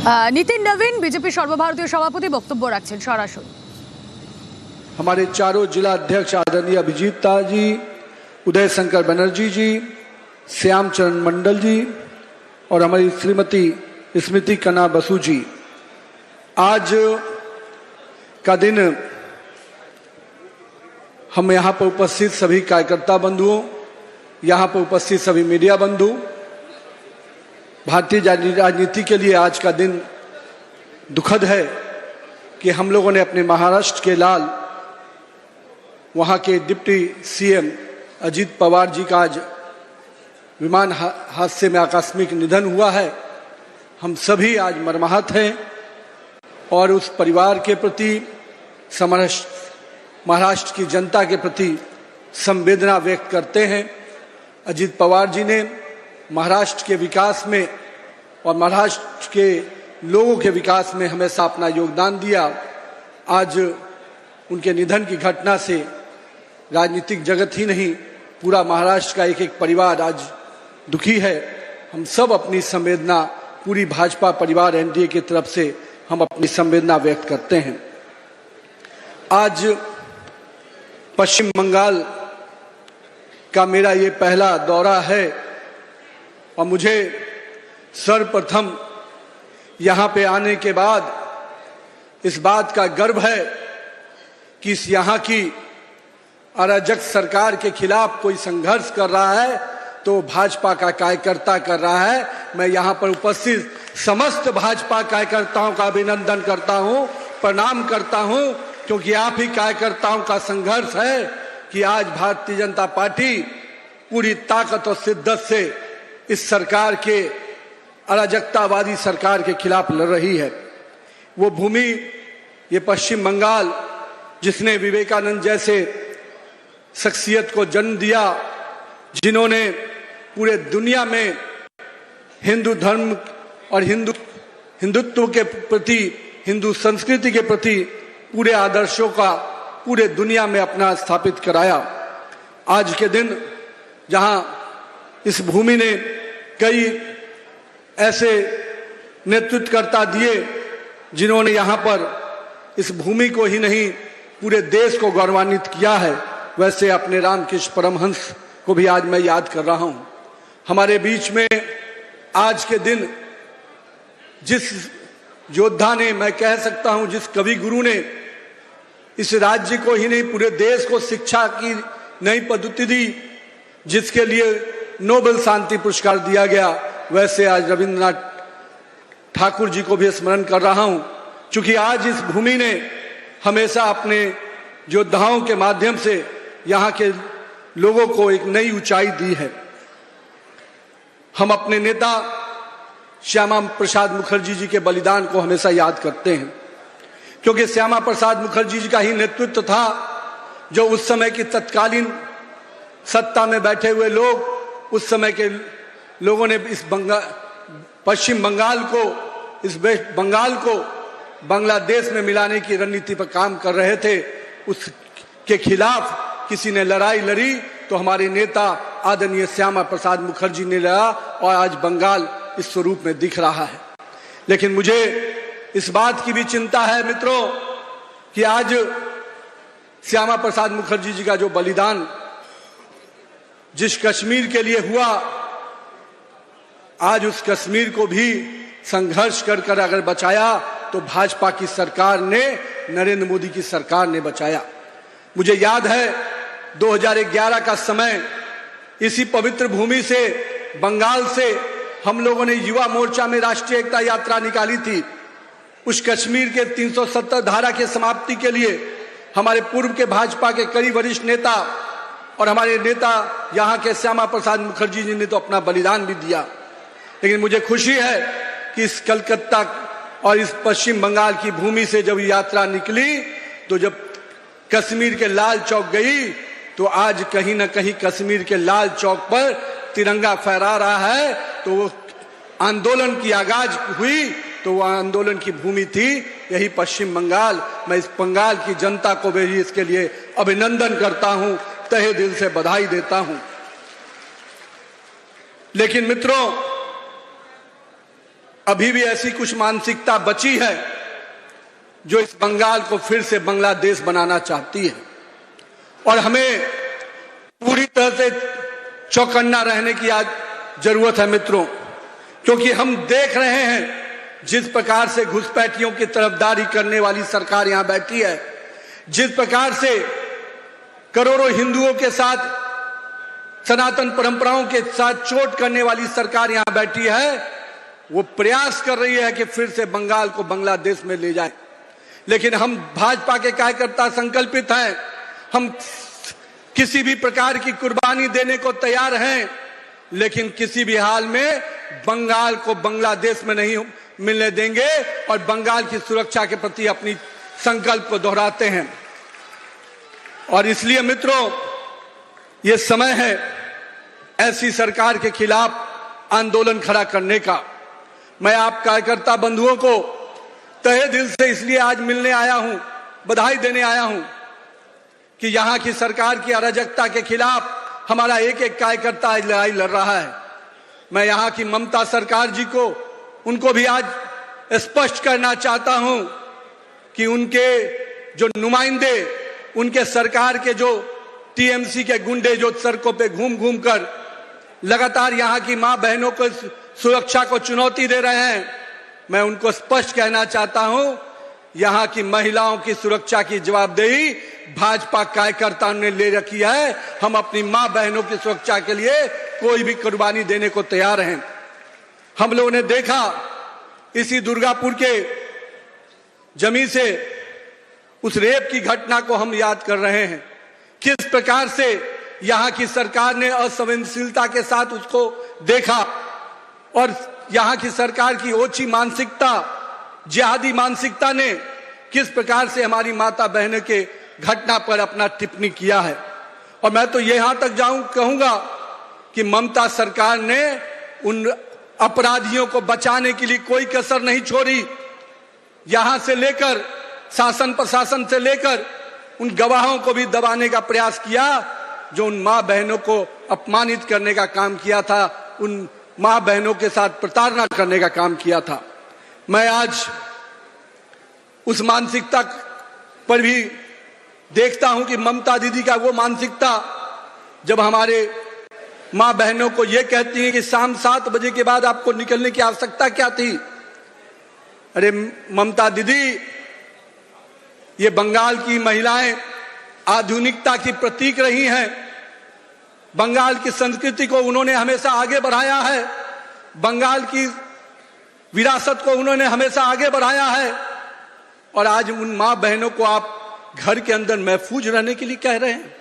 नितिन नवीन BJP सर्वभारतीय सभापति बक्तव्य रखें सरासरि। हमारे चारों जिला अध्यक्ष आदरणीय अभिजीत जी, उदय शंकर बनर्जी जी, श्यामचरण मंडल जी और हमारी श्रीमती स्मृति कन्हा बसु जी, आज का दिन हम यहाँ पर उपस्थित सभी कार्यकर्ता बंधुओं, यहाँ पर उपस्थित सभी मीडिया बंधु, भारतीय राजनीति के लिए आज का दिन दुखद है कि हम लोगों ने अपने महाराष्ट्र के लाल, वहाँ के डिप्टी सीएम अजीत पवार जी का आज विमान हादसे में आकस्मिक निधन हुआ है। हम सभी आज मर्माहत हैं और उस परिवार के प्रति, महाराष्ट्र की जनता के प्रति संवेदना व्यक्त करते हैं। अजीत पवार जी ने महाराष्ट्र के विकास में और महाराष्ट्र के लोगों के विकास में हमेशा अपना योगदान दिया। आज उनके निधन की घटना से राजनीतिक जगत ही नहीं, पूरा महाराष्ट्र का एक एक परिवार आज दुखी है। हम सब अपनी संवेदना, पूरी भाजपा परिवार एनडीए की तरफ से हम अपनी संवेदना व्यक्त करते हैं। आज पश्चिम बंगाल का मेरा ये पहला दौरा है और मुझे सर्वप्रथम यहाँ पे आने के बाद इस बात का गर्व है कि इस यहाँ की अराजक सरकार के खिलाफ कोई संघर्ष कर रहा है तो भाजपा का कार्यकर्ता कर रहा है। मैं यहाँ पर उपस्थित समस्त भाजपा कार्यकर्ताओं का अभिनंदन करता हूँ, प्रणाम करता हूँ, क्योंकि आप ही कार्यकर्ताओं का संघर्ष है कि आज भारतीय जनता पार्टी पूरी ताकत और शिद्दत से इस सरकार के, अराजकतावादी सरकार के खिलाफ लड़ रही है। वो भूमि, ये पश्चिम बंगाल, जिसने विवेकानंद जैसे शख्सियत को जन्म दिया, जिन्होंने पूरे दुनिया में हिंदू धर्म और हिंदुत्व के प्रति, हिंदू संस्कृति के प्रति पूरे आदर्शों का पूरे दुनिया में अपना स्थापित कराया। आज के दिन जहां इस भूमि ने कई ऐसे नेतृत्वकर्ता दिए जिन्होंने यहाँ पर इस भूमि को ही नहीं पूरे देश को गौरवान्वित किया है, वैसे अपने रामकृष्ण परमहंस को भी आज मैं याद कर रहा हूँ। हमारे बीच में आज के दिन जिस योद्धा ने, मैं कह सकता हूँ जिस कवि गुरु ने इस राज्य को ही नहीं पूरे देश को शिक्षा की नई पद्धति दी, जिसके लिए नोबेल शांति पुरस्कार दिया गया, वैसे आज रविंद्रनाथ ठाकुर जी को भी स्मरण कर रहा हूं। क्योंकि आज इस भूमि ने हमेशा अपने योद्धाओं के माध्यम से यहाँ के लोगों को एक नई ऊंचाई दी है। हम अपने नेता श्यामा प्रसाद मुखर्जी जी के बलिदान को हमेशा याद करते हैं, क्योंकि श्यामा प्रसाद मुखर्जी जी का ही नेतृत्व था जो उस समय की तत्कालीन सत्ता में बैठे हुए लोग, उस समय के लोगों ने इस पश्चिम बंगाल को, इस वेस्ट बंगाल को बांग्लादेश में मिलाने की रणनीति पर काम कर रहे थे। उसके खिलाफ किसी ने लड़ाई लड़ी तो हमारे नेता आदरणीय श्यामा प्रसाद मुखर्जी ने लड़ा और आज बंगाल इस स्वरूप में दिख रहा है। लेकिन मुझे इस बात की भी चिंता है मित्रों कि आज श्यामा प्रसाद मुखर्जी जी का जो बलिदान जिस कश्मीर के लिए हुआ, आज उस कश्मीर को भी संघर्ष कर कर अगर बचाया तो भाजपा की सरकार ने, नरेंद्र मोदी की सरकार ने बचाया। मुझे याद है 2011 का समय, इसी पवित्र भूमि से, बंगाल से हम लोगों ने युवा मोर्चा में राष्ट्रीय एकता यात्रा निकाली थी। उस कश्मीर के 370 धारा के समाप्ति के लिए हमारे पूर्व के भाजपा के कई वरिष्ठ नेता और हमारे नेता यहाँ के श्यामा प्रसाद मुखर्जी जी ने तो अपना बलिदान भी दिया। लेकिन मुझे खुशी है कि इस कलकत्ता और इस पश्चिम बंगाल की भूमि से जब यात्रा निकली तो जब कश्मीर के लाल चौक गई तो आज कहीं ना कहीं कश्मीर के लाल चौक पर तिरंगा फहरा रहा है। तो वो आंदोलन की आगाज हुई तो वह आंदोलन की भूमि थी यही पश्चिम बंगाल। मैं इस बंगाल की जनता को भी इसके लिए अभिनंदन करता हूं, तहे दिल से बधाई देता हूं। लेकिन मित्रों, अभी भी ऐसी कुछ मानसिकता बची है जो इस बंगाल को फिर से बांग्लादेश बनाना चाहती है, और हमें पूरी तरह से चौकन्ना रहने की आज जरूरत है मित्रों, क्योंकि हम देख रहे हैं जिस प्रकार से घुसपैठियों की तरफदारी करने वाली सरकार यहां बैठी है, जिस प्रकार से करोड़ों हिंदुओं के साथ, सनातन परंपराओं के साथ चोट करने वाली सरकार यहां बैठी है, वो प्रयास कर रही है कि फिर से बंगाल को बांग्लादेश में ले जाए। लेकिन हम भाजपा के कार्यकर्ता संकल्पित हैं, हम किसी भी प्रकार की कुर्बानी देने को तैयार हैं, लेकिन किसी भी हाल में बंगाल को बांग्लादेश में नहीं मिलने देंगे और बंगाल की सुरक्षा के प्रति अपनी संकल्प को दोहराते हैं। और इसलिए मित्रों, ये समय है ऐसी सरकार के खिलाफ आंदोलन खड़ा करने का। मैं आप कार्यकर्ता बंधुओं को तहे दिल से इसलिए आज मिलने आया हूं, बधाई देने आया हूं कि यहां की सरकार की अराजकता के खिलाफ हमारा एक एक कार्यकर्ता आज लड़ाई लड़ रहा है। मैं यहां की ममता सरकार जी को, उनको भी आज स्पष्ट करना चाहता हूं कि उनके जो नुमाइंदे, उनके सरकार के जो टीएमसी के गुंडे जो सड़कों पे घूम घूम कर लगातार यहां की मां बहनों को सुरक्षा को चुनौती दे रहे हैं, मैं उनको स्पष्ट कहना चाहता हूं, यहां की महिलाओं की सुरक्षा की जवाबदेही भाजपा कार्यकर्ताओं ने ले रखी है। हम अपनी मां बहनों की सुरक्षा के लिए कोई भी कुर्बानी देने को तैयार हैं। हम लोगों ने देखा इसी दुर्गापुर के जमी से उस रेप की घटना को हम याद कर रहे हैं, किस प्रकार से यहां की सरकार ने असंवेदनशीलता के साथ उसको देखा और यहां की सरकार की ओछी मानसिकता, जिहादी मानसिकता ने किस प्रकार से हमारी माता बहनों के घटना पर अपना टिप्पणी किया है। और मैं तो यहां तक कहूंगा कि ममता सरकार ने उन अपराधियों को बचाने के लिए कोई कसर नहीं छोड़ी। यहां से लेकर शासन प्रशासन से लेकर उन गवाहों को भी दबाने का प्रयास किया जो उन मां बहनों को अपमानित करने का काम किया था, उन मां बहनों के साथ प्रताड़ना करने का काम किया था। मैं आज उस मानसिकता पर भी देखता हूं कि ममता दीदी का वो मानसिकता जब हमारे मां बहनों को ये कहती है कि शाम 7 बजे के बाद आपको निकलने की आवश्यकता क्या थी। अरे ममता दीदी, ये बंगाल की महिलाएं आधुनिकता की प्रतीक रही हैं, बंगाल की संस्कृति को उन्होंने हमेशा आगे बढ़ाया है, बंगाल की विरासत को उन्होंने हमेशा आगे बढ़ाया है, और आज उन मां बहनों को आप घर के अंदर महफूज रहने के लिए कह रहे हैं।